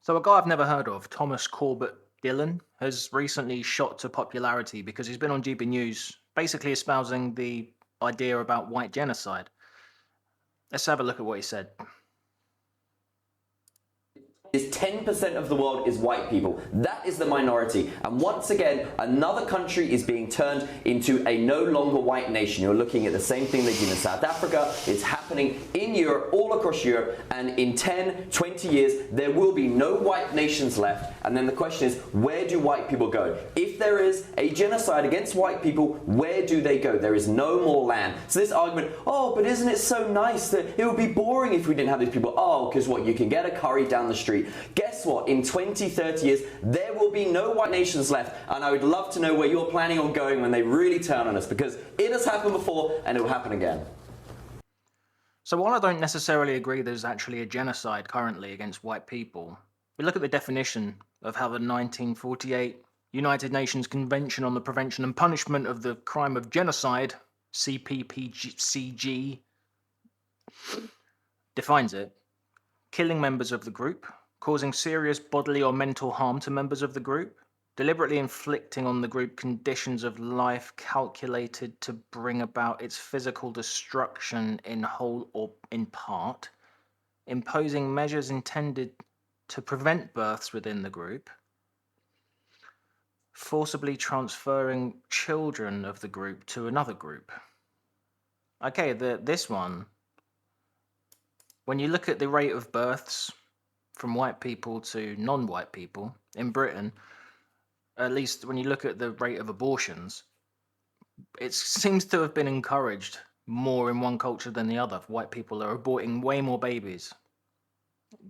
So a guy I've never heard of, Thomas Corbett Dillon, has recently shot to popularity because he's been on GB News basically espousing the idea about white genocide. Let's have a look at what he said. Is 10% of the world is white people. That is the minority. And once again, another country is being turned into a no longer white nation. You're looking at the same thing they did in South Africa. It's happening in Europe, all across Europe. And in 10, 20 years, there will be no white nations left. And then the question is, where do white people go? If there is a genocide against white people, where do they go? There is no more land. So this argument, oh, but isn't it so nice that it would be boring if we didn't have these people? Oh, because what, you can get a curry down the street. Guess what? In 20, 30 years, there will be no white nations left. And I would love to know where you're planning on going when they really turn on us, because it has happened before and it will happen again. So while I don't necessarily agree there's actually a genocide currently against white people, we look at the definition of how the 1948 United Nations Convention on the Prevention and Punishment of the Crime of Genocide, CPPCG, defines it: killing members of the group, causing serious bodily or mental harm to members of the group, deliberately inflicting on the group conditions of life calculated to bring about its physical destruction in whole or in part, imposing measures intended to prevent births within the group, forcibly transferring children of the group to another group. Okay, this one, when you look at the rate of births from white people to non-white people in Britain, at least when you look at the rate of abortions, it seems to have been encouraged more in one culture than the other. White people are aborting way more babies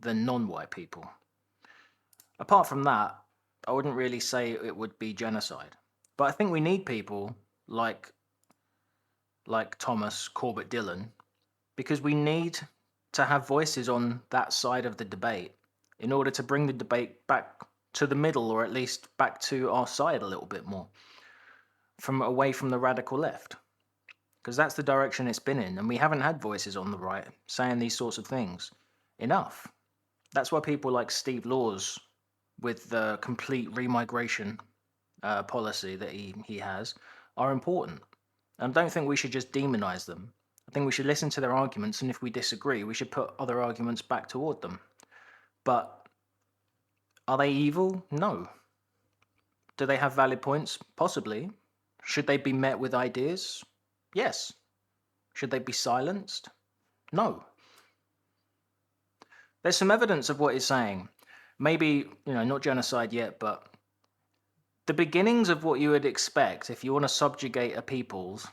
than non-white people. Apart from that, I wouldn't really say it would be genocide. But I think we need people like Thomas Corbett Dillon, because we need to have voices on that side of the debate in order to bring the debate back to the middle, or at least back to our side a little bit more, away from the radical left. Because that's the direction it's been in, and we haven't had voices on the right saying these sorts of things enough. That's why people like Steve Laws, with the complete remigration policy that he has, are important. And I don't think we should just demonize them. I think we should listen to their arguments, and if we disagree, we should put other arguments back toward them. But are they evil? No. Do they have valid points? Possibly. Should they be met with ideas? Yes. Should they be silenced? No. There's some evidence of what he's saying. Maybe, not genocide yet, but the beginnings of what you would expect if you want to subjugate a people's.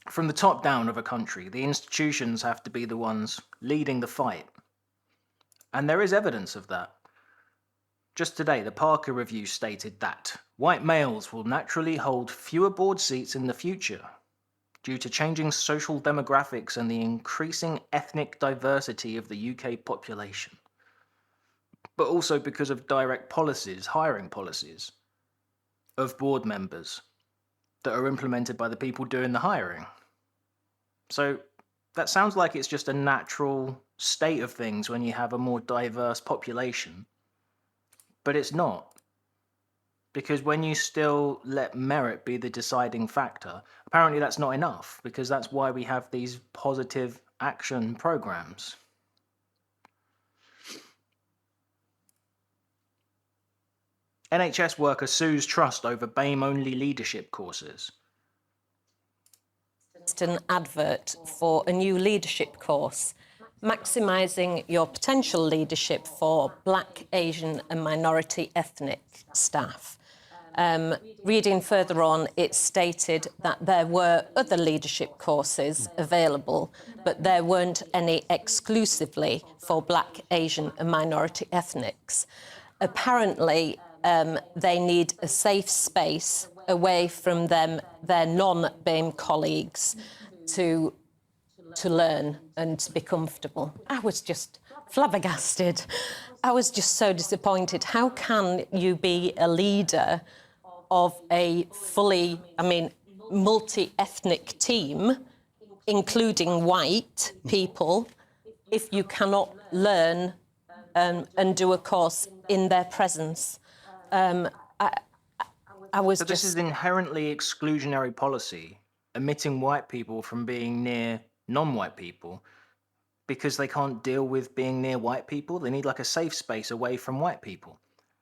From the top down of a country, the institutions have to be the ones leading the fight. And there is evidence of that. Just today, the Parker Review stated that white males will naturally hold fewer board seats in the future due to changing social demographics and the increasing ethnic diversity of the UK population, but also because of direct policies, hiring policies, of board members that are implemented by the people doing the hiring. So that sounds like it's just a natural state of things when you have a more diverse population. But it's not. Because when you still let merit be the deciding factor, apparently that's not enough, because that's why we have these positive action programs. NHS worker sues trust over BAME-only leadership courses. An advert for a new leadership course, maximising your potential leadership for Black, Asian and minority ethnic staff. Reading further on, it stated that there were other leadership courses available, but there weren't any exclusively for Black, Asian and minority ethnics. Apparently, they need a safe space away from their non-BAME colleagues to learn and to be comfortable. I was just flabbergasted. I was just so disappointed. How can you be a leader of a fully, multi-ethnic team, including white people, if you cannot learn and do a course in their presence. I was So this just is inherently exclusionary policy, omitting white people from being near non-white people because they can't deal with being near white people. They need like a safe space away from white people.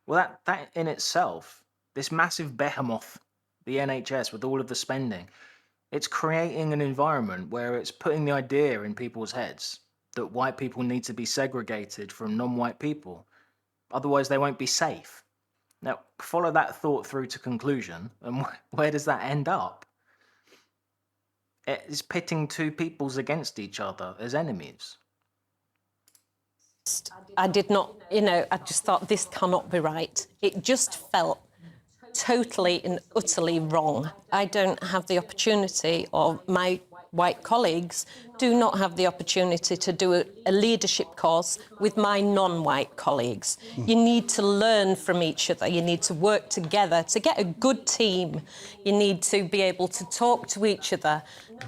Well, that in itself, this massive behemoth, the NHS, with all of the spending, it's creating an environment where it's putting the idea in people's heads that white people need to be segregated from non-white people. Otherwise, they won't be safe. Now, follow that thought through to conclusion, and where does that end up? It's pitting two peoples against each other as enemies. I did not, I just thought this cannot be right. It just felt totally and utterly wrong. I don't have the opportunity, or my white colleagues do not have the opportunity to do a leadership course with my non-white colleagues. You need to learn from each other. You need to work together to get a good team. You need to be able to talk to each other,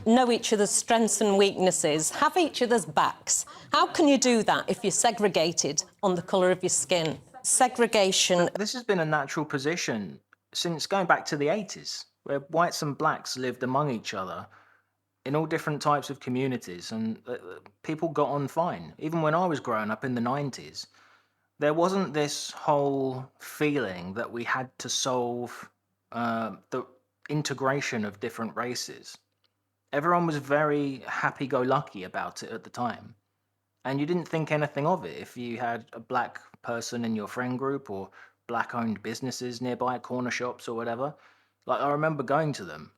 know each other's strengths and weaknesses, have each other's backs. How can you do that if you're segregated on the colour of your skin? Segregation. This has been a natural position since going back to the 80s, where whites and blacks lived among each other in all different types of communities, and people got on fine. Even when I was growing up in the 90s, there wasn't this whole feeling that we had to solve the integration of different races. Everyone was very happy-go-lucky about it at the time, and you didn't think anything of it if you had a black person in your friend group or black-owned businesses nearby, corner shops or whatever. Like, I remember going to them.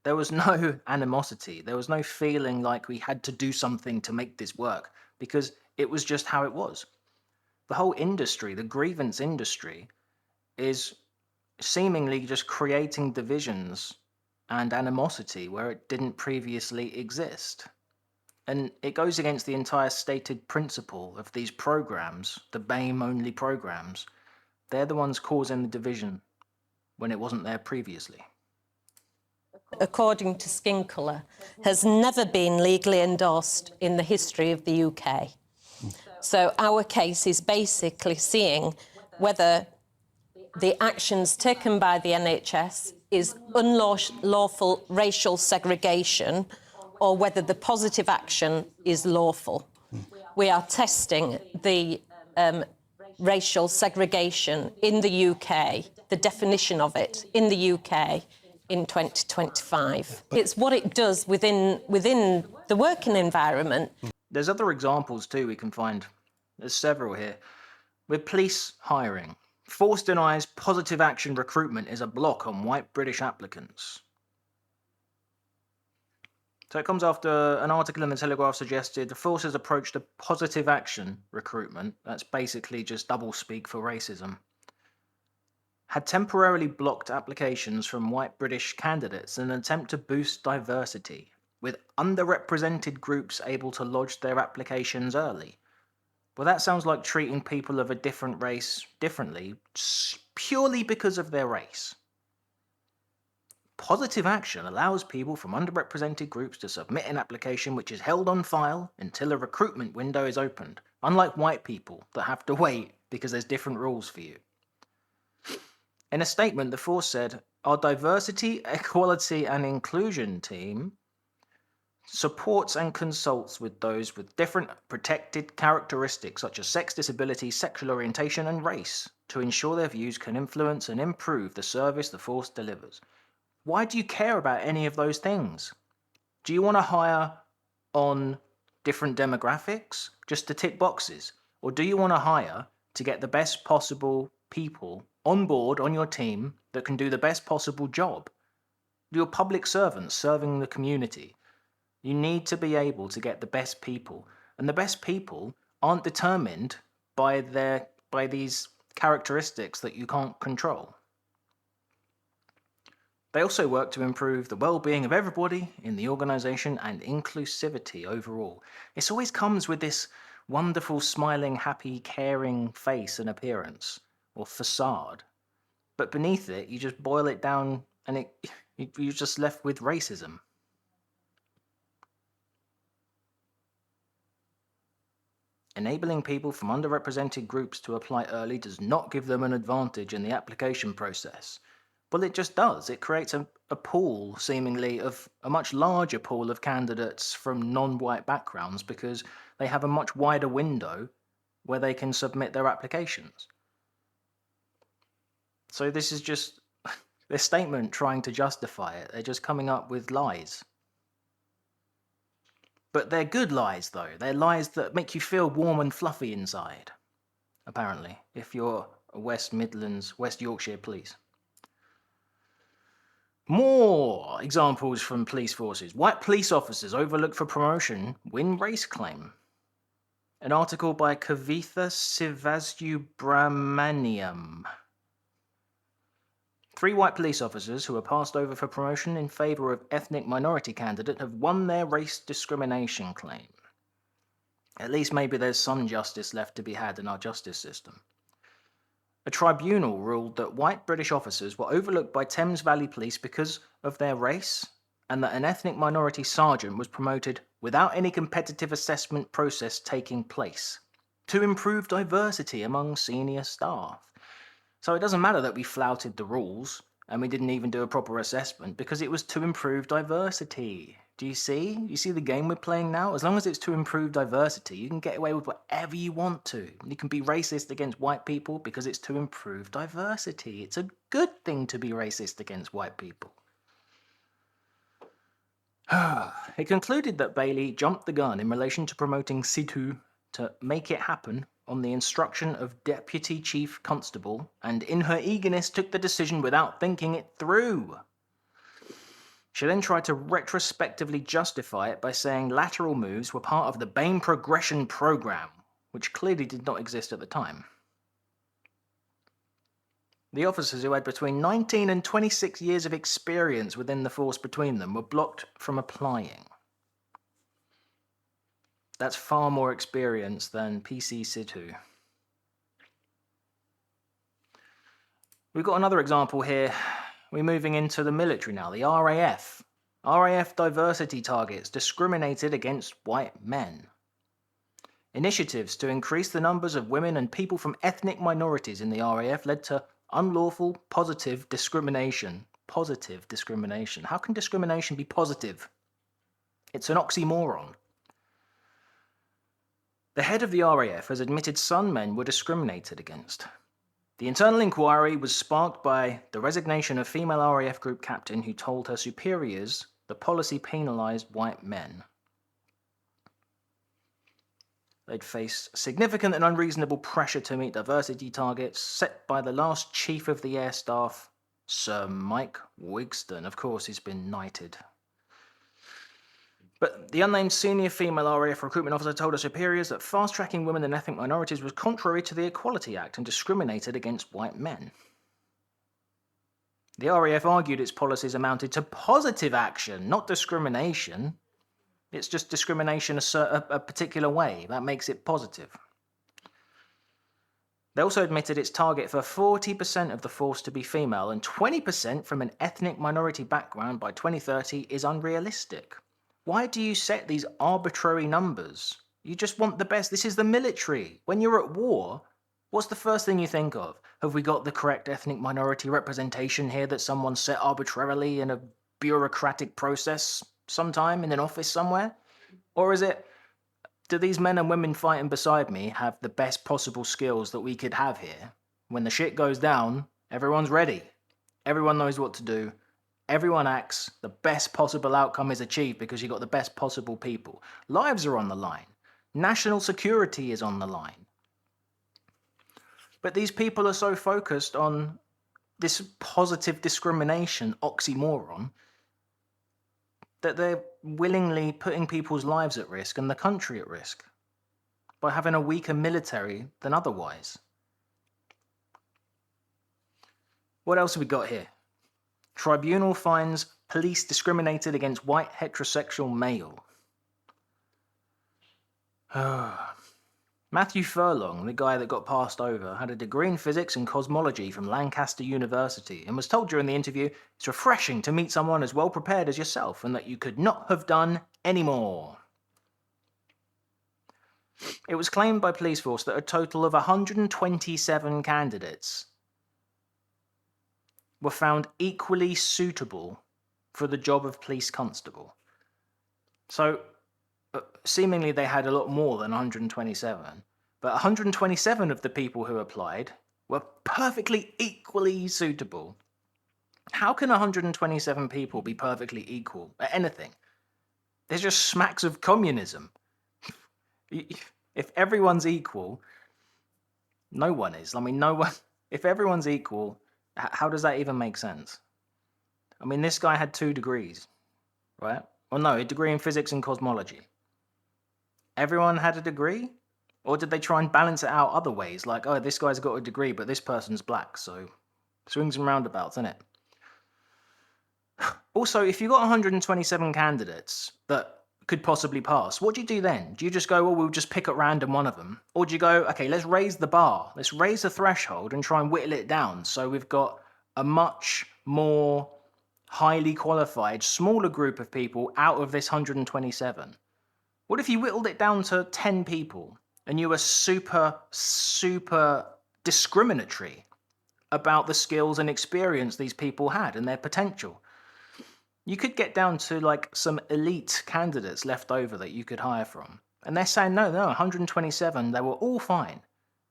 There was no animosity. There was no feeling like we had to do something to make this work, because it was just how it was. The whole industry, the grievance industry, is seemingly just creating divisions and animosity where it didn't previously exist. And it goes against the entire stated principle of these programs, the BAME-only programs. They're the ones causing the division when it wasn't there previously. According to skin colour, has never been legally endorsed in the history of the UK. So our case is basically seeing whether the actions taken by the NHS is unlawful racial segregation, or whether the positive action is lawful. We are testing the racial segregation in the UK, the definition of it in the UK, in 2025. It's what it does within the working environment. There's other examples too we can find. There's several here. With police hiring, Force denies positive action recruitment is a block on white British applicants. So it comes after an article in the Telegraph suggested the Force has approached a positive action recruitment, that's basically just doublespeak for racism, had temporarily blocked applications from white British candidates in an attempt to boost diversity, with underrepresented groups able to lodge their applications early. Well, that sounds like treating people of a different race differently, purely because of their race. Positive action allows people from underrepresented groups to submit an application which is held on file until a recruitment window is opened, unlike white people that have to wait because there's different rules for you. In a statement, the Force said, "Our diversity, equality and inclusion team supports and consults with those with different protected characteristics such as sex, disability, sexual orientation and race to ensure their views can influence and improve the service the Force delivers." Why do you care about any of those things? Do you want to hire on different demographics just to tick boxes? Or do you want to hire to get the best possible people on board on your team that can do the best possible job? You're public servants serving the community. You need to be able to get the best people. And the best people aren't determined by these characteristics that you can't control. They also work to improve the well-being of everybody in the organisation and inclusivity overall. It always comes with this wonderful, smiling, happy, caring face and appearance, or facade. But beneath it, you just boil it down and you're just left with racism. Enabling people from underrepresented groups to apply early does not give them an advantage in the application process. Well, it just does. It creates a pool, seemingly, of a much larger pool of candidates from non-white backgrounds because they have a much wider window where they can submit their applications. So this is just their statement trying to justify it. They're just coming up with lies. But they're good lies, though. They're lies that make you feel warm and fluffy inside, apparently, if you're a West Midlands, West Yorkshire police. More examples from police forces. White police officers overlooked for promotion win race claim. An article by Kavitha Sivasubramaniam. 3 white police officers who were passed over for promotion in favour of ethnic minority candidate have won their race discrimination claim. At least maybe there's some justice left to be had in our justice system. A tribunal ruled that white British officers were overlooked by Thames Valley Police because of their race, and that an ethnic minority sergeant was promoted without any competitive assessment process taking place, to improve diversity among senior staff. So it doesn't matter that we flouted the rules and we didn't even do a proper assessment because it was to improve diversity. Do you see? You see the game we're playing now? As long as it's to improve diversity, you can get away with whatever you want to. You can be racist against white people because it's to improve diversity. It's a good thing to be racist against white people. It concluded that Bailey jumped the gun in relation to promoting Situ to make it happen on the instruction of Deputy Chief Constable, and in her eagerness took the decision without thinking it through. She then tried to retrospectively justify it by saying lateral moves were part of the BAME progression program, which clearly did not exist at the time. The officers, who had between 19 and 26 years of experience within the force between them, were blocked from applying. That's far more experience than PC Situ. We've got another example here. We're moving into the military now, the RAF. RAF diversity targets discriminated against white men. Initiatives to increase the numbers of women and people from ethnic minorities in the RAF led to unlawful positive discrimination. Positive discrimination. How can discrimination be positive? It's an oxymoron. The head of the RAF has admitted some men were discriminated against. The internal inquiry was sparked by the resignation of female RAF group captain who told her superiors the policy penalised white men. They'd faced significant and unreasonable pressure to meet diversity targets set by the last Chief of the Air Staff, Sir Mike Wigston. Of course, he's been knighted. But the unnamed senior female RAF recruitment officer told her superiors that fast-tracking women and ethnic minorities was contrary to the Equality Act and discriminated against white men. The RAF argued its policies amounted to positive action, not discrimination. It's just discrimination a particular way. That makes it positive. They also admitted its target for 40% of the force to be female and 20% from an ethnic minority background by 2030 is unrealistic. Why do you set these arbitrary numbers? You just want the best. This is the military. When you're at war, what's the first thing you think of? Have we got the correct ethnic minority representation here that someone set arbitrarily in a bureaucratic process sometime in an office somewhere? Or is it, do these men and women fighting beside me have the best possible skills that we could have here? When the shit goes down, everyone's ready. Everyone knows what to do. Everyone acts, the best possible outcome is achieved because you've got the best possible people. Lives are on the line. National security is on the line. But these people are so focused on this positive discrimination oxymoron that they're willingly putting people's lives at risk and the country at risk by having a weaker military than otherwise. What else have we got here? Tribunal finds police discriminated against white heterosexual male. Matthew Furlong, the guy that got passed over, had a degree in physics and cosmology from Lancaster University and was told during the interview, "It's refreshing to meet someone as well prepared as yourself and that you could not have done any more." It was claimed by police force that a total of 127 candidates were found equally suitable for the job of police constable. So, seemingly they had a lot more than 127, but 127 of the people who applied were perfectly equally suitable. How can 127 people be perfectly equal at anything? There's just smacks of communism. If everyone's equal, no one is. I mean, no one. If everyone's equal, how does that even make sense? I mean, this guy had 2 degrees, right? Well, no, a degree in physics and cosmology. Everyone had a degree? Or did they try and balance it out other ways? Like, oh, this guy's got a degree, but this person's black, so swings and roundabouts, innit? Also, if you got 127 candidates that could possibly pass, what do you do then? Do you just go, well, we'll just pick at random one of them? Or do you go, okay, let's raise the bar, let's raise the threshold and try and whittle it down so we've got a much more highly qualified, smaller group of people out of this 127? What if you whittled it down to 10 people and you were super discriminatory about the skills and experience these people had and their potential? You could get down to like some elite candidates left over that you could hire from. And they're saying, no, 127, they were all fine.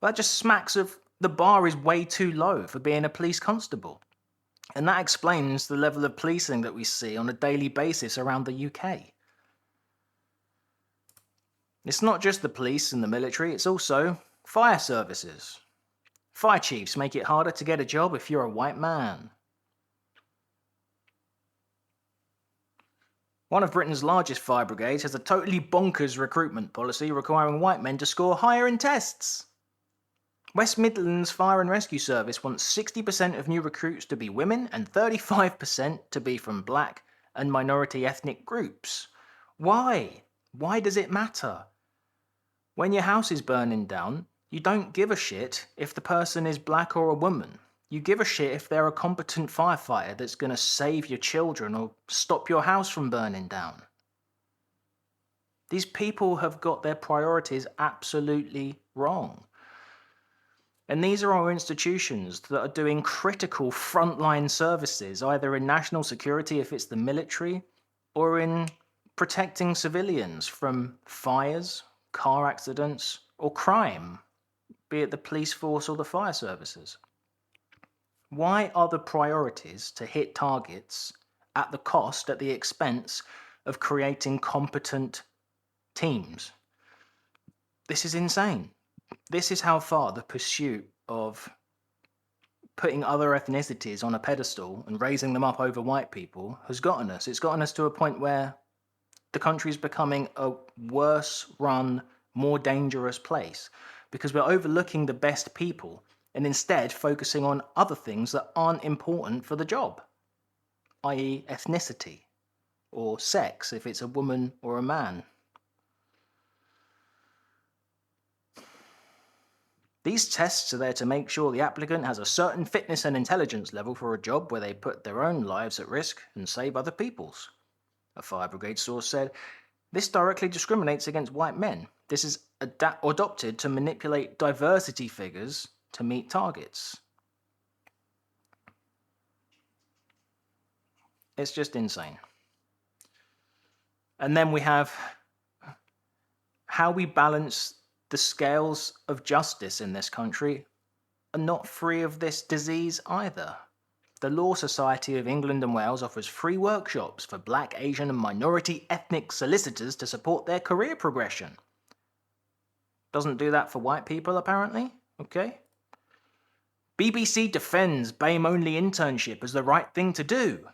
That just smacks of the bar is way too low for being a police constable. And that explains the level of policing that we see on a daily basis around the UK. It's not just the police and the military, it's also fire services. Fire chiefs make it harder to get a job if you're a white man. One of Britain's largest fire brigades has a totally bonkers recruitment policy requiring white men to score higher in tests. West Midlands Fire and Rescue Service wants 60% of new recruits to be women and 35% to be from black and minority ethnic groups. Why? Why does it matter? When your house is burning down, you don't give a shit if the person is black or a woman. You give a shit if they're a competent firefighter that's going to save your children or stop your house from burning down. These people have got their priorities absolutely wrong. And these are our institutions that are doing critical frontline services, either in national security if it's the military, or in protecting civilians from fires, car accidents, or crime, be it the police force or the fire services. Why are the priorities to hit targets at the expense of creating competent teams? This is insane. This is how far the pursuit of putting other ethnicities on a pedestal and raising them up over white people has gotten us. It's gotten us to a point where the country is becoming a worse run, more dangerous place because we're overlooking the best people and instead focusing on other things that aren't important for the job, i.e. ethnicity, or sex if it's a woman or a man. These tests are there to make sure the applicant has a certain fitness and intelligence level for a job where they put their own lives at risk and save other people's. A fire brigade source said, "This directly discriminates against white men. This is adopted to manipulate diversity figures to meet targets." It's just insane. And then we have how we balance the scales of justice in this country are not free of this disease either. The Law Society of England and Wales offers free workshops for black, Asian and minority ethnic solicitors to support their career progression. Doesn't do that for white people, apparently. Okay. BBC defends BAME-only internship as the right thing to do.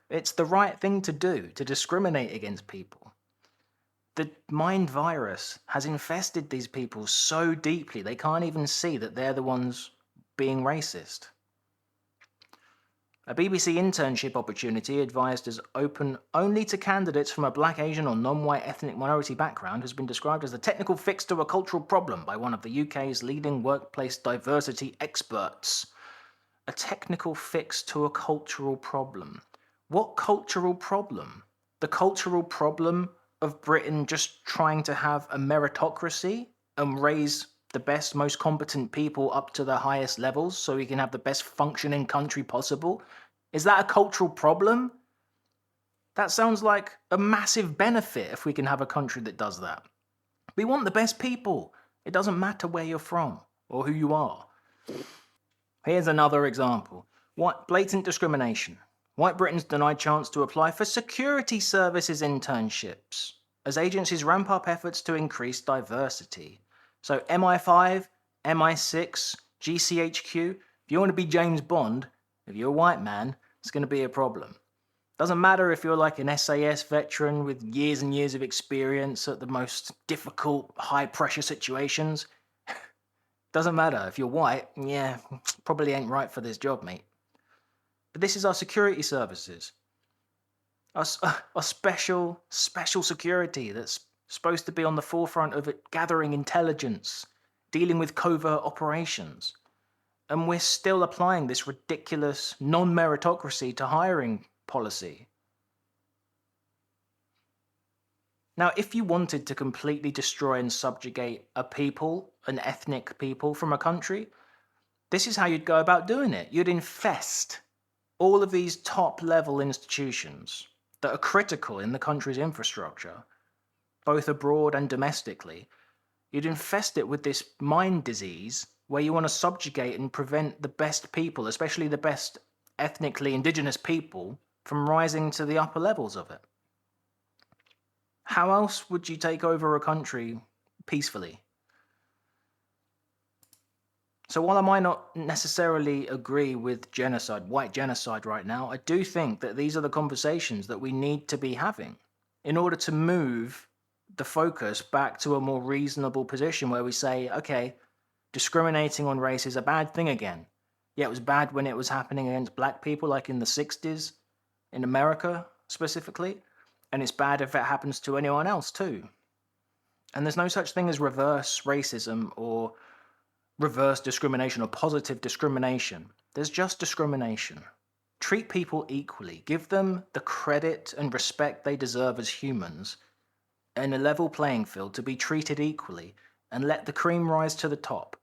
It's the right thing to do, to discriminate against people. The mind virus has infested these people so deeply they can't even see that they're the ones being racist. A BBC internship opportunity advised as open only to candidates from a black, Asian or non-white ethnic minority background has been described as a technical fix to a cultural problem by one of the UK's leading workplace diversity experts. A technical fix to a cultural problem. What cultural problem? The cultural problem of Britain just trying to have a meritocracy and raise the best, most competent people up to the highest levels so we can have the best functioning country possible? Is that a cultural problem? That sounds like a massive benefit if we can have a country that does that. We want the best people. It doesn't matter where you're from or who you are. Here's another example. Blatant discrimination. White Britain's denied chance to apply for security services internships as agencies ramp up efforts to increase diversity. So MI5, MI6, GCHQ, if you want to be James Bond, if you're a white man, it's going to be a problem. Doesn't matter if you're like an SAS veteran with years and years of experience at the most difficult, high-pressure situations. Doesn't matter. If you're white, yeah, probably ain't right for this job, mate. But this is our security services. Our special security that's supposed to be on the forefront of it, gathering intelligence, dealing with covert operations. And we're still applying this ridiculous non-meritocracy to hiring policy. Now, if you wanted to completely destroy and subjugate a people, an ethnic people from a country, this is how you'd go about doing it. You'd infest all of these top-level institutions that are critical in the country's infrastructure, both abroad and domestically. You'd infest it with this mind disease where you want to subjugate and prevent the best people, especially the best ethnically indigenous people, from rising to the upper levels of it. How else would you take over a country peacefully? So while I might not necessarily agree with genocide, white genocide right now, I do think that these are the conversations that we need to be having in order to move the focus back to a more reasonable position where we say, okay, discriminating on race is a bad thing again. Yeah, it was bad when it was happening against black people, like in the 60s, in America specifically, and it's bad if it happens to anyone else too. And there's no such thing as reverse racism or reverse discrimination or positive discrimination. There's just discrimination. Treat people equally. Give them the credit and respect they deserve as humans in a level playing field to be treated equally, and let the cream rise to the top.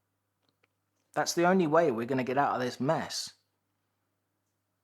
That's the only way we're going to get out of this mess.